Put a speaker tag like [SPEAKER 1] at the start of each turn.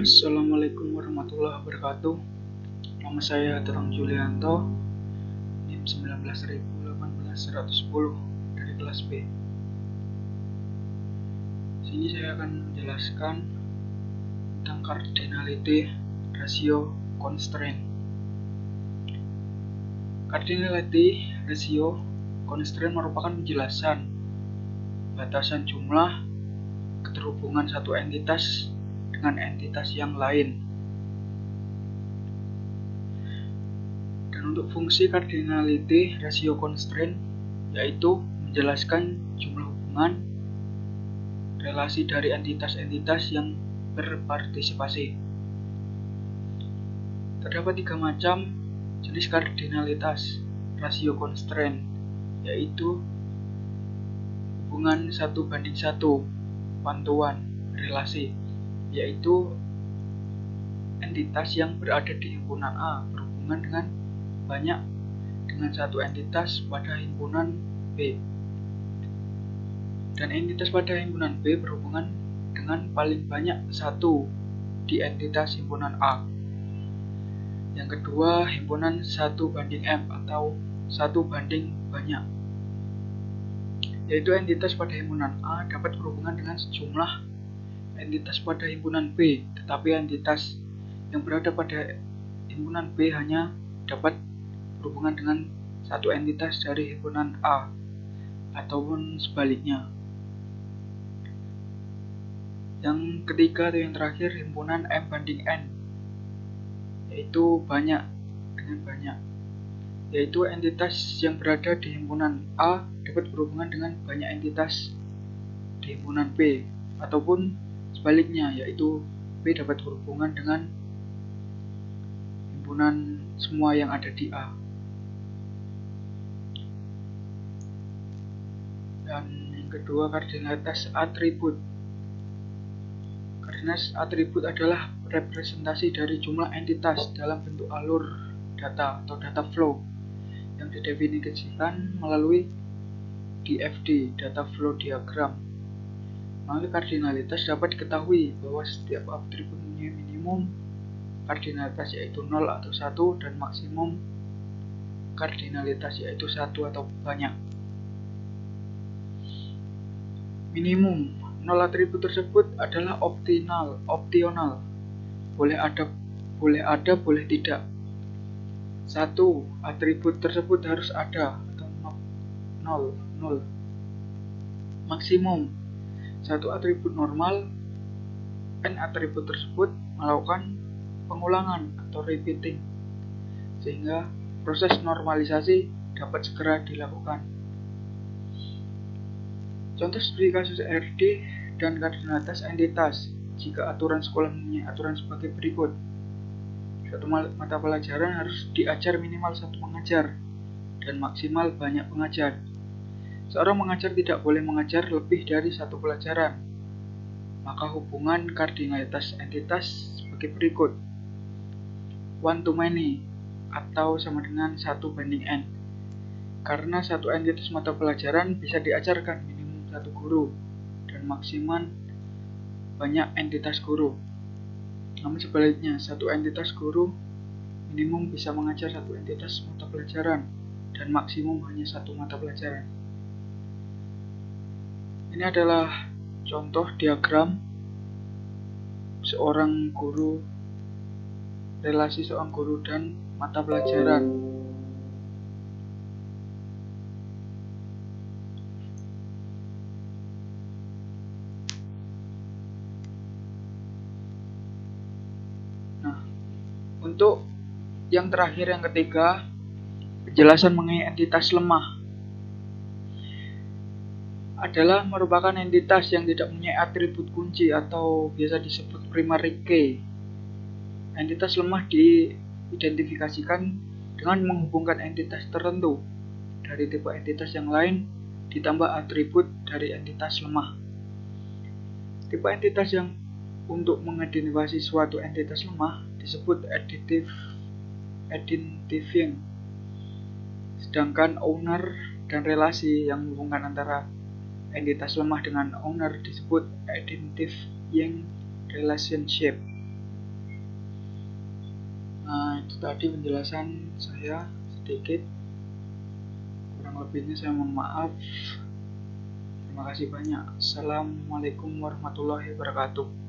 [SPEAKER 1] Assalamualaikum warahmatullahi wabarakatuh. Nama saya Terang Julianto, NIM 19.18110 dari kelas B. Sini saya akan menjelaskan tentang cardinality ratio constraint. Cardinality ratio constraint merupakan penjelasan batasan jumlah keterhubungan satu entitas dengan entitas yang lain. Dan untuk fungsi cardinality ratio constraint yaitu menjelaskan jumlah hubungan relasi dari entitas-entitas yang berpartisipasi. Terdapat 3 macam jenis cardinalitas ratio constraint, yaitu hubungan 1:1 one-to-one relasi, yaitu entitas yang berada di himpunan A berhubungan dengan satu entitas pada himpunan B, dan entitas pada himpunan B berhubungan dengan paling banyak satu di entitas himpunan A. Yang kedua, himpunan 1:M atau 1:banyak, yaitu entitas pada himpunan A dapat berhubungan dengan sejumlah entitas pada himpunan B, tetapi entitas yang berada pada himpunan B hanya dapat berhubungan dengan satu entitas dari himpunan A, ataupun sebaliknya. Yang ketiga atau yang terakhir, himpunan M/N, yaitu banyak dengan banyak, yaitu entitas yang berada di himpunan A dapat berhubungan dengan banyak entitas di himpunan B, ataupun sebaliknya, yaitu B dapat berhubungan dengan himpunan semua yang ada di A. Dan yang kedua, cardinalitas atribut. Cardinalitas atribut adalah representasi dari jumlah entitas dalam bentuk alur data atau data flow yang didefinisikan melalui DFD, data flow diagram. Melalui cardinalitas dapat diketahui bahwa setiap atribut mempunyai minimum cardinalitas yaitu 0 atau 1 dan maksimum cardinalitas yaitu 1 atau banyak. Minimum 0 atribut tersebut adalah optional, boleh ada, boleh tidak. 1 atribut tersebut harus ada atau 0. Maksimum 1 atribut normal, n atribut tersebut melakukan pengulangan atau repeating, sehingga proses normalisasi dapat segera dilakukan. Contoh studi kasus RD dan cardinalitas entitas jika aturan sekolah mempunyai aturan sebagai berikut. Satu mata pelajaran harus diajar minimal 1 pengajar dan maksimal banyak pengajar. Seorang pengajar tidak boleh mengajar lebih dari 1 pelajaran. Maka hubungan cardinalitas entitas sebagai berikut. 1-to-many atau sama dengan 1:N. Karena satu entitas mata pelajaran bisa diajarkan minimum 1 guru dan maksimal banyak entitas guru. Namun sebaliknya, satu entitas guru minimum bisa mengajar 1 entitas mata pelajaran dan maksimum hanya 1 mata pelajaran. Ini adalah contoh diagram relasi seorang guru dan mata pelajaran. Nah, untuk yang terakhir, yang ketiga, penjelasan mengenai entitas lemah adalah merupakan entitas yang tidak mempunyai atribut kunci atau biasa disebut primary key. Entitas lemah diidentifikasikan dengan menghubungkan entitas tertentu dari tipe entitas yang lain ditambah atribut dari entitas lemah. Tipe entitas yang untuk mengidentifikasi suatu entitas lemah disebut identifying, sedangkan owner dan relasi yang menghubungkan antara entitas lemah dengan owner disebut identifying relationship. Nah, itu tadi penjelasan saya sedikit. Kurang lebihnya saya mohon maaf. Terima kasih banyak. Assalamualaikum warahmatullahi wabarakatuh.